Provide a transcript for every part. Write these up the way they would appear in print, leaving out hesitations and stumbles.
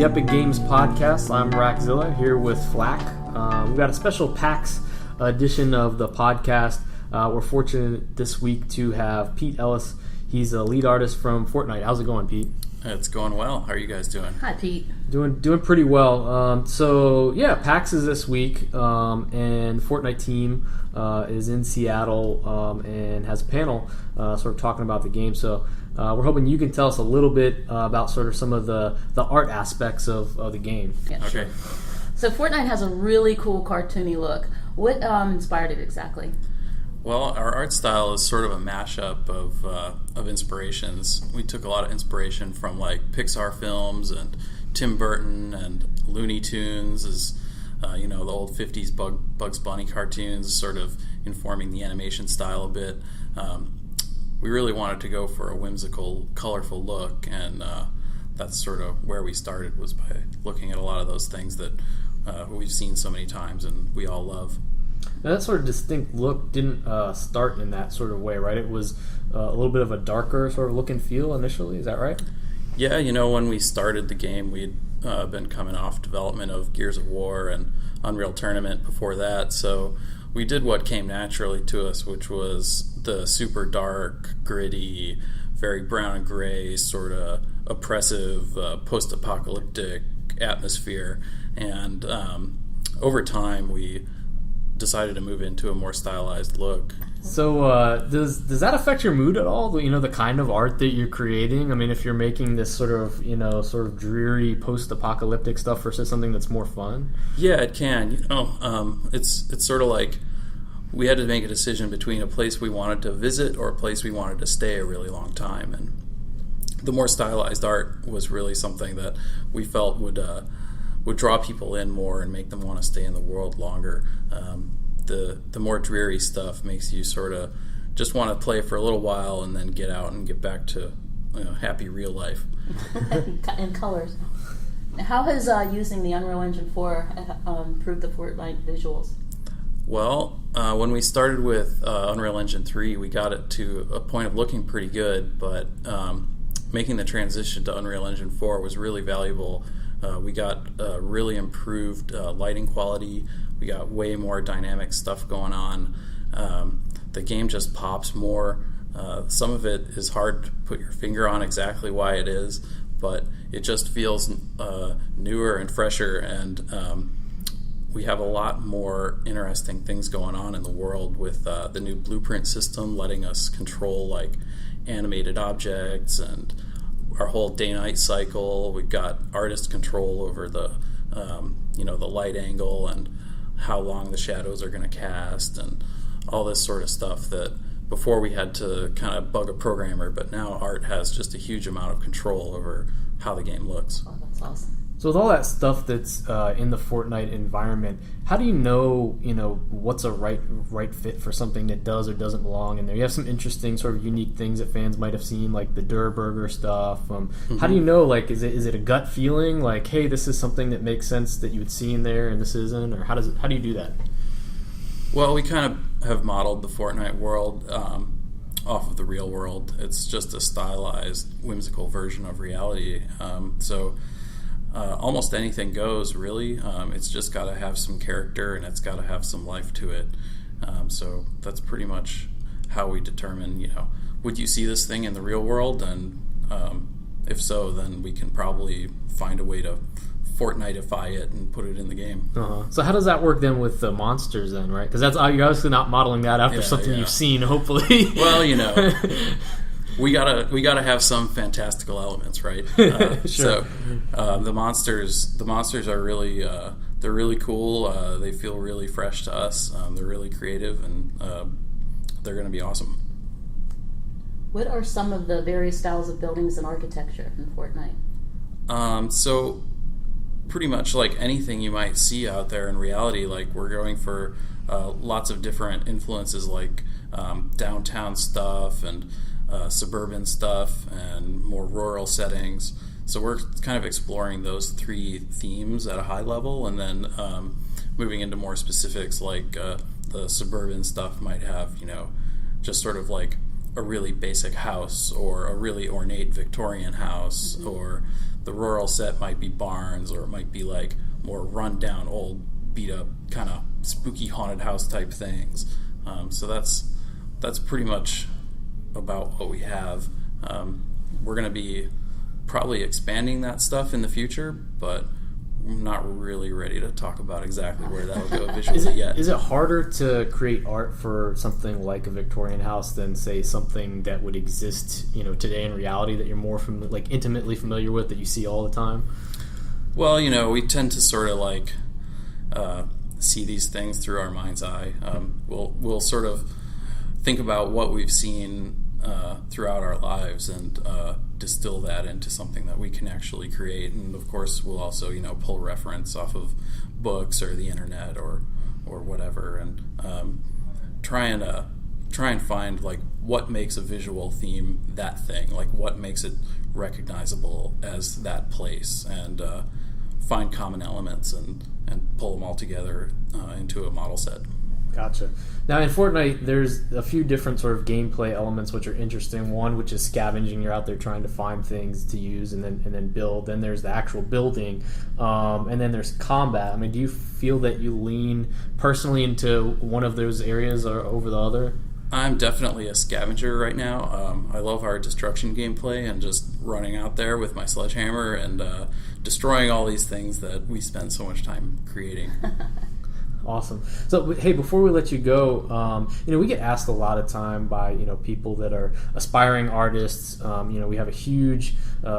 the Epic Games Podcast. I'm Rackzilla here with Flak. We've got a special PAX edition of the podcast. We're fortunate this week to have Pete Ellis. He's a lead artist from Fortnite. How's it going, Pete? It's going well. How are you guys doing? Hi, Pete. Doing pretty well. PAX is this week, and the Fortnite team is in Seattle and has a panel sort of talking about the game. So we're hoping you can tell us a little bit about sort of some of the art aspects of the game. Yeah, Okay. sure. So Fortnite has a really cool cartoony look. What inspired it exactly? Well, our art style is sort of a mashup of inspirations. We took a lot of inspiration from like Pixar films and Tim Burton and Looney Tunes, as the old 50s Bugs Bunny cartoons, sort of informing the animation style a bit. We really wanted to go for a whimsical, colorful look, and that's sort of where we started, was by looking at a lot of those things that we've seen so many times and we all love. Now, that sort of distinct look didn't start in that sort of way, right? It was a little bit of a darker sort of look and feel initially, is that right? Yeah, when we started the game, we'd been coming off development of Gears of War and Unreal Tournament before that, so we did what came naturally to us, which was the super dark, gritty, very brown and gray, sort of oppressive, post-apocalyptic atmosphere, and over time we decided to move into a more stylized look. So does that affect your mood at all? The kind of art that you're creating. I mean, if you're making this sort of dreary post-apocalyptic stuff versus something that's more fun. Yeah, it can. It's sort of like we had to make a decision between a place we wanted to visit or a place we wanted to stay a really long time, and the more stylized art was really something that we felt would draw people in more and make them want to stay in the world longer. The more dreary stuff makes you sort of just want to play for a little while and then get out and get back to happy real life. And colors. How has using the Unreal Engine 4 improved the Fortnite visuals? Well, when we started with Unreal Engine 3, we got it to a point of looking pretty good, but making the transition to Unreal Engine 4 was really valuable. We got really improved lighting quality. We got way more dynamic stuff going on. The game just pops more. Some of it is hard to put your finger on exactly why it is, but it just feels newer and fresher, and we have a lot more interesting things going on in the world with the new blueprint system letting us control like animated objects and our whole day-night cycle. We've got artist control over the light angle and how long the shadows are going to cast and all this sort of stuff that before we had to kind of bug a programmer, but now art has just a huge amount of control over how the game looks. Oh, that's awesome. So with all that stuff that's in the Fortnite environment, how do you know what's a right fit for something that does or doesn't belong in there? You have some interesting sort of unique things that fans might have seen, like the Durr Burger stuff. How do you know? Like, is it a gut feeling? Like, hey, this is something that makes sense that you would see in there, and this isn't? Or how do you do that? Well, we kind of have modeled the Fortnite world off of the real world. It's just a stylized, whimsical version of reality. Almost anything goes, really. It's just got to have some character and it's got to have some life to it. So that's pretty much how we determine, would you see this thing in the real world? And if so, then we can probably find a way to Fortniteify it and put it in the game. Uh-huh. So how does that work then with the monsters then, right? Because you're obviously not modeling that after something you've seen, hopefully. Well, we gotta have some fantastical elements, right? Sure. So the monsters are really they're really cool. They feel really fresh to us. They're really creative, and they're going to be awesome. What are some of the various styles of buildings and architecture in Fortnite? So pretty much like anything you might see out there in reality, like we're going for lots of different influences, like downtown stuff and suburban stuff and more rural settings. So we're kind of exploring those three themes at a high level, and then moving into more specifics, like the suburban stuff might have, just sort of like a really basic house or a really ornate Victorian house, or the rural set might be barns, or it might be like more run-down, old, beat-up, kind of spooky haunted house type things. So that's pretty much about what we have. We're going to be probably expanding that stuff in the future, but I'm not really ready to talk about exactly where that'll go visually yet. Is it harder to create art for something like a Victorian house than, say, something that would exist, today in reality that you're more intimately familiar with, that you see all the time? Well, we tend to sort of see these things through our mind's eye. We'll sort of think about what we've seen throughout our lives and distill that into something that we can actually create. And of course, we'll also pull reference off of books or the internet or whatever, and try and find like what makes a visual theme that thing, like what makes it recognizable as that place, and find common elements and pull them all together into a model set. Gotcha. Now in Fortnite, there's a few different sort of gameplay elements which are interesting. One, which is scavenging. You're out there trying to find things to use and then build. Then there's the actual building, and then there's combat. I mean, do you feel that you lean personally into one of those areas or over the other? I'm definitely a scavenger right now. I love our destruction gameplay and just running out there with my sledgehammer and destroying all these things that we spend so much time creating. Awesome. So, hey, before we let you go, we get asked a lot of time by, people that are aspiring artists. We have a huge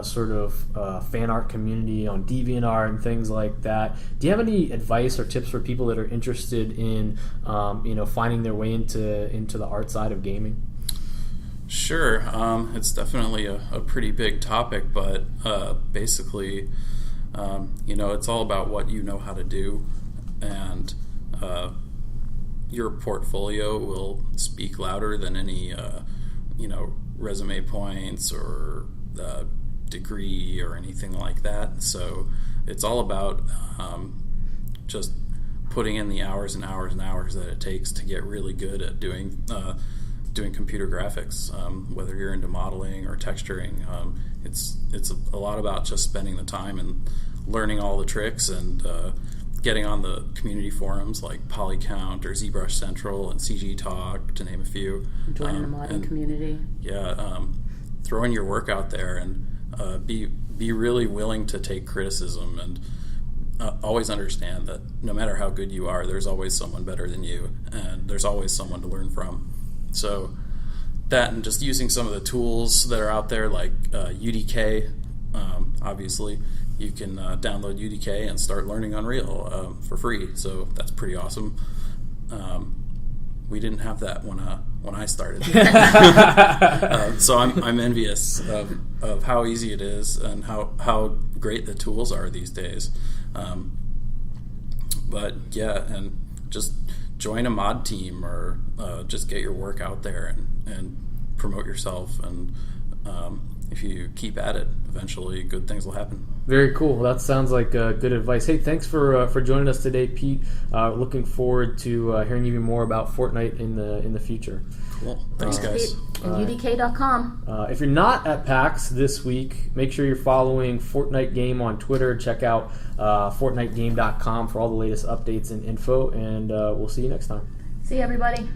sort of fan art community on DeviantArt and things like that. Do you have any advice or tips for people that are interested in, finding their way into the art side of gaming? Sure. It's definitely a pretty big topic, but basically, it's all about what you know how to do, and your portfolio will speak louder than any resume points or degree or anything like that. So it's all about just putting in the hours and hours and hours that it takes to get really good at doing computer graphics. Whether you're into modeling or texturing, it's a lot about just spending the time and learning all the tricks and getting on the community forums like Polycount or ZBrush Central and CG Talk, to name a few. Joining the modding community. Yeah, throwing your work out there and be really willing to take criticism, and always understand that no matter how good you are, there's always someone better than you, and there's always someone to learn from. So that, and just using some of the tools that are out there like UDK, obviously. You can download UDK and start learning Unreal for free, so that's pretty awesome. We didn't have that when I started, so I'm envious of how easy it is and how great the tools are these days. But yeah, and just join a mod team or just get your work out there and promote yourself, and if you keep at it, eventually good things will happen. Very cool. Well, that sounds like good advice. Hey, thanks for joining us today, Pete. Looking forward to hearing even more about Fortnite in the future. Cool. Thanks, guys. And UDK.com. If you're not at PAX this week, make sure you're following Fortnite Game on Twitter. Check out FortniteGame.com for all the latest updates and info, and we'll see you next time. See you, everybody.